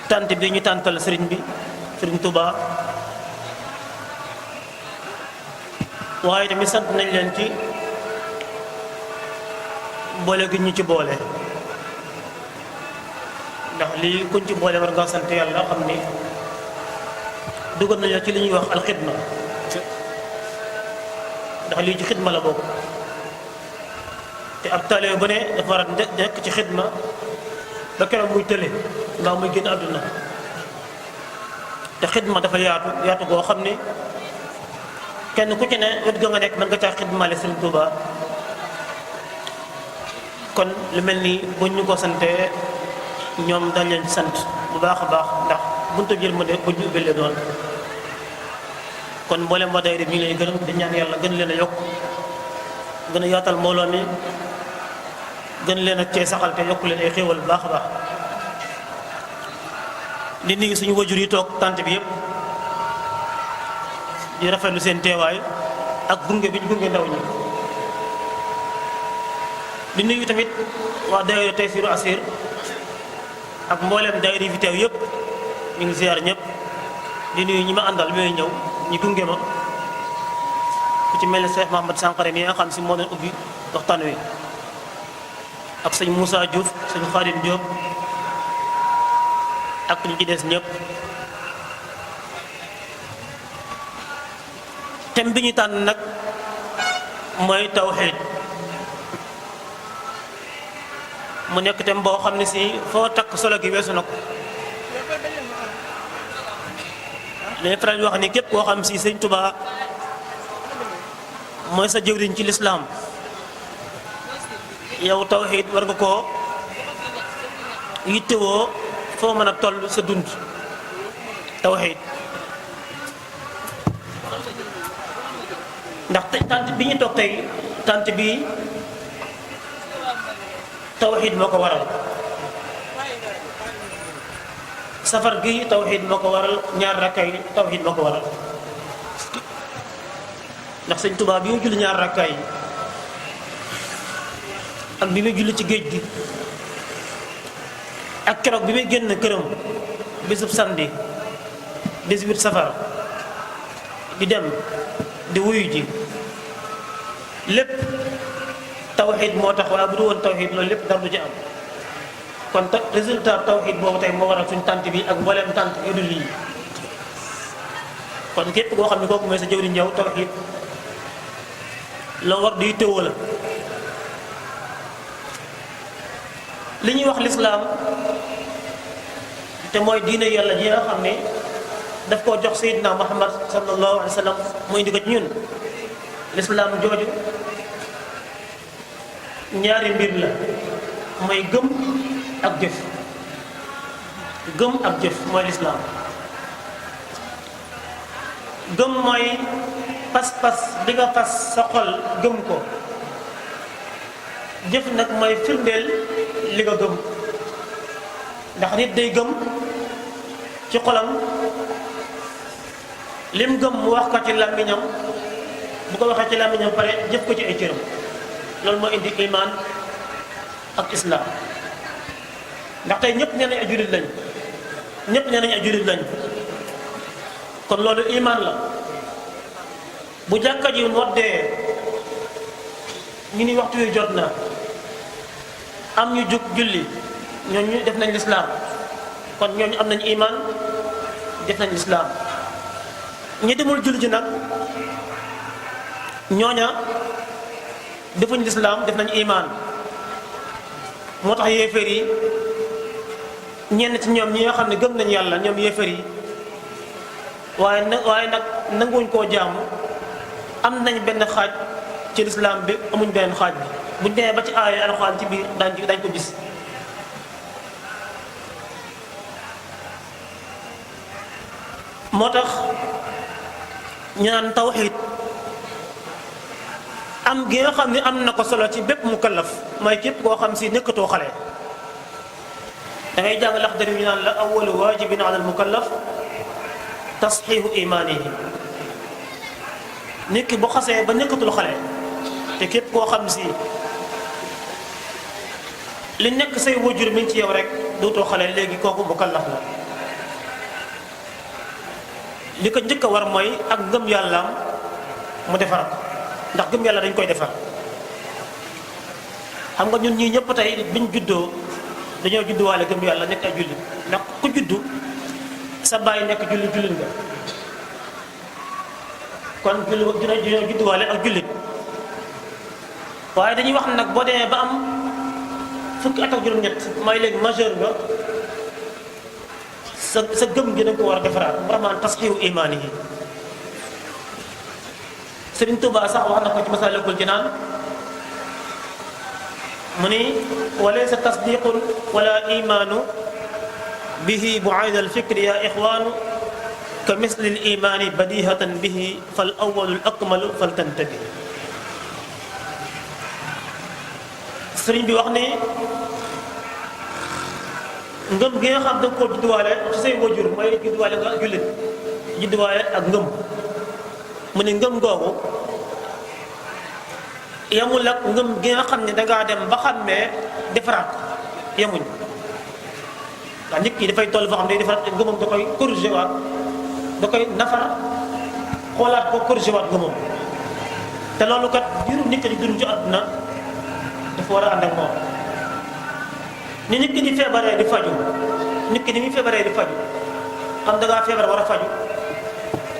[SPEAKER 13] tant bi ñu tàntal sëriñ bi Sëriñ Tuuba waaye tamit sant nañ leen ci boole gi ñu ci boole ndax lii kuñ ci boole war nga sant yàlla xam ni dugal nañ la ci li ñuy wax alxidma ndax lii ci xidma la bokk te ab taalibe bu ne dafa war a nekk ci xidma ba keroog muy tële mbaa muy génn àdduna te xidma dafa yaatu goo xam ne kenn ku ci ne wet ga nga nekk mën nga caa xidmaale Sëriñ Tuuba. kon lu mel ni buñ ñu ko santee ñoom dañ leen sant bu baax a baax ndax buntu yërmande bu ñu ubbilee doon. kon mboolem waa daayira bi ñu lay gërëm di ñaan yàlla gën leen a yokk gën a yaatal mbooloo mi gën leen a cee saxal te yokk leen ay xéewal bu baax a baax. di nuyu suñu wajur yi toog tànt bi yëpp di rafetlu seen teewaay ak gunge bi ñu gunge ndaw ñi. di nuyu tamit waa daayira Taysiru Asir ak mboolem daayira yi fi teew yëpp ñu ngi ziar ñëpp. di nuyu ñi ma àndal bi may ñëw ñi gunge ma ku ci mel ne Cheikh Mahamad Sankare mi nga xam si moo doon ubbi waxtaan wi ak sëñ Moussa Diouf sëñ Khadim Diop ak ñu ci des ñëpp. thème bi ñu tànn nag mooy tawxiid mu nekk thème boo xam ne si foo takk solo gi weesu na ko. dañuy faral di wax ni képp koo xam si Sëriñ Tuuba mooy sa jëwriñ ci lislaam yow tawxiid war nga koo yittewoo foo mën a toll sa dund. tawxiid ndax tant bi ñu toog tey tant bi tawxiid moo ko waral. safar gi tawxiid moo ko waral ñaar rakkaay tawxiid moo ko waral ndax Sëñ Tuubaa bi mu julli ñaar rakkaay ak bi muy julli ci géej gi ak keroog bi muy génn këram bisub samedi 18 safar di dem di wuyu ji lépp tawxiid moo tax waaye bu du woon tawxiid loolu lépp dara du ci am. kon résultat tawxiid boobu tey moo waral suñu tànt bi ak mbooleem tànt yu dul lii kon képp koo xam ne kooku mooy sa jëwriñ yow tawxiid loo war di tëwoo la. li ñuy wax lislaam te mooy diine yàlla ji nga xam ne daf koo jox Seydina Muhammad sallallahu alayhi wa sallam mu indi ko ci ñun. lislaam jooju ñaari mbir la mooy gëm ak jëf. gëm ak jëf mooy lislaam. gëm mooy pas-pas li nga fas sa xol gëm ko jëf nag mooy firndeel li nga gëm ndax nit day gëm ci xolam lim gëm mu wax ko ci làmmiñam bu ko waxee ci làmmiñam pare jëf ko ci ay cëram loolu moo indi iman ak islam ndax tey ñëpp nee nañ ay jullit lañ ñëpp nee nañ ay jullit lañ kon loolu iman la bu jàkka ji noddee ñu ni waxtu wi jot na am ñu jug julli ñooñu def nañ lislaam kon ñooñu am nañ iman def nañ lislaam ñi demul julli ji nag ñooña defuñ lislaam def nañ iman moo tax yéeféer yi ñenn ci ñoom ñi nga xam ne gëm nañ yàlla ñoom yéeféer yi waaye nag nanguwuñ koo jaamu am nañ benn xaaj ci lislaam bi amuñ benn xaaj bi buñ demee ba ci aaya alxuraan ci biir dañ ko gis moo tax ñu naan tawxiid am gi nga xam ne am na ko solo ci bépp mukallaf mooy képp koo xam si nekkatoo xale da ngay jàng Laxdari ñu naan la awwalu waajibin ala al mukallaf tasxiixu imaanihi nit ki bu xasee ba nekkatul xale te képp koo xam si li nekk say wajur mi ngi ci yow rek dootoo xale léegi kooku mukallaf la li ko njëkk a war mooy ak ngëm yàllaam mu defar ko ndax gëm yàlla dañ koy defar xam nga ñun ñii ñëpp tey biñ juddoo dañoo judduwaale gëm yàlla nekk ay jullit ndax ku juddu sa baay nekk jullit nga kon dañoo judduwaale ak jullit waaye dañuy wax nag boo demee ba am fukki at ak juróom-ñett may léegi majeur nga sa gëm gi dañ ko war a defaraat vraiment tasxiihu imaani yi Sëriñ Tuubaa sax wax na ko ci Masaalikul Jinaan mu ni walaysa tasdiqun wala imaanu bihi bu'ayda al-fikri ya ixwaanu ka misli al-imaani badihatan bihi fal awwalu al-akmalu fal tantabi sëriñ bi wax ni ngëm gi nga xam da nga koo judduwaale ci say wajur mooy judduwaale nga jullit judduwaale ak ngëm mu ne ngëm googu yamul ak ngëm gi nga xam ne dangaa dem ba xàmmee defaraat ko yamuñ ndax nit ki dafay toll foo xam ne defaraat ngëmam da koy corrigé waat da koy nafar xoolaat ko corrigé waat ngëmam te loolu kat diiru nit ki di dund ci àdduna dafa war a ànd ak moom ni nit ki di feebaree di faju nit ki ni muy feebaree di faju xam da ngaa feebar war a faju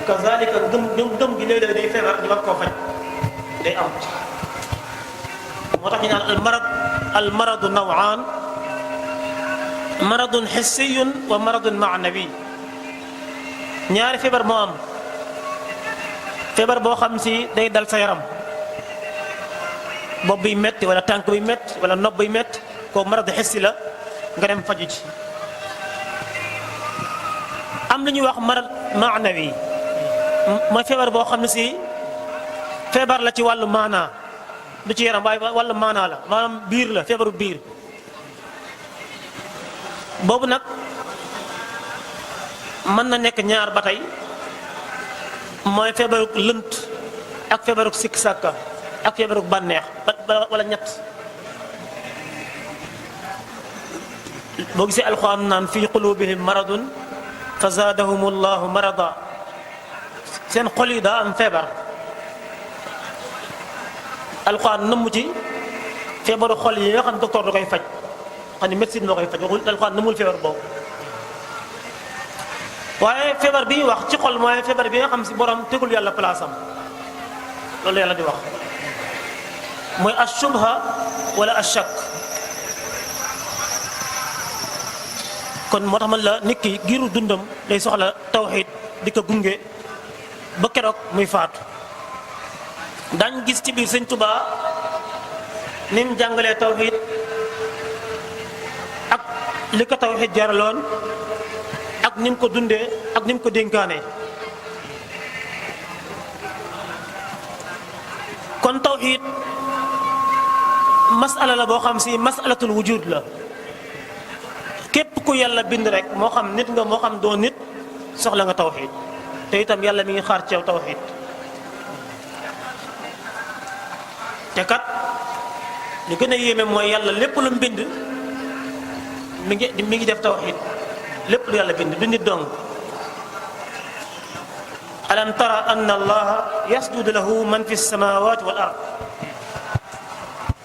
[SPEAKER 13] kazalika ngëm gi léeg-léeg day feebar di war koo faj day am moo tax ñu naan al maradu nawaan maradun xissiyun wa maradun maanawi ñaari feebar moo am feebar boo xam si day dal sa yaram bopp biy metti wala tànk biy metti wala nopp biy metti kooku maradu xissi la nga dem faju ci am lu ñuy wax marad maanawi mooy feebar boo xam ne si feebar la ci wàllu maanaa du ci yaram waaye wàllu maanaa la maanaam biir la feebaru biir boobu nag mën na nekk ñaar ba tey mooy feebaru lënt ak feebaru sikk sàkka ak feebaru bànneex wala ñett boo gisee alxuraan naan fii qulubihim maradun fa zaadahum allahu marada seen xol yi daa am feebar alxuraan nëmmu ci feebaru xol yi nga xam ne docteur da koy faj xam ne médecine moo koy faj waxul alxuraan nëmmul feebar boobu waaye feebar bi ñuy wax ci xol mooy feebar bi nga xam si borom tegul yàlla place am loolu yàlla di wax mooy ashubha wala ashak kon moo tax man la nit ki giiru dundam day soxla tawxiid di ko gunge ba keroog muy faatu dañ gis ci biir sëñ Tuubaa ni mu jàngalee tawxiid ak li ko tawxiid jaraloon ak ni mu ko dundee ak ni mu ko dénkaane kon tawxiid masala la boo xam si masalatul wujud la képp ku yàlla bind rek moo xam nit nga moo xam doo nit soxla nga tawxiid te itam yàlla mi ngi xaar ci yow tawxiid te kat li gën a yéeme mooy yàlla lépp lu mu bind mi ngi def tawxiid lépp lu yàlla bind du nit dong alam tara anna allaha yasjudu lahu man fi samawati wal ard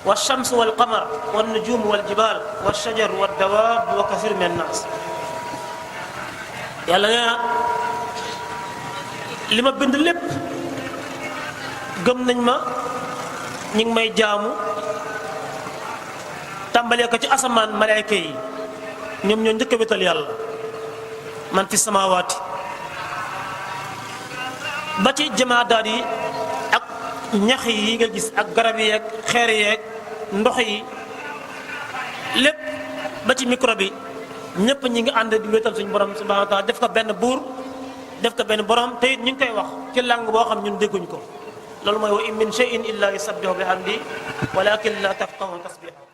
[SPEAKER 13] والشمس والقمر والنجوم والجبال والشجر والدواب وكثير من الناس yàlla nee na li ma bind lépp gëm nañ ma ñi ngi may jaamu tàmbalee ko ci asamaan malaayka yi ñoom ñoo njëkk a wétal yàlla man fi samaawaati ba ci jamaadaat yi ak ñax yi nga gis ak garab yi ak xeer yeeg ndox yi lépp ba ci microbe yi ñëpp ñi ngi ànd di wéetal suñu borom subhanahu wa taala def ko benn buur def ko benn borom te it ñu ngi koy wax ci langue boo xam ñun dégguñ ko loolu mooy wa in min shay'in illa yusabbihu bihamdi walakin la tafqahuna tasbihahu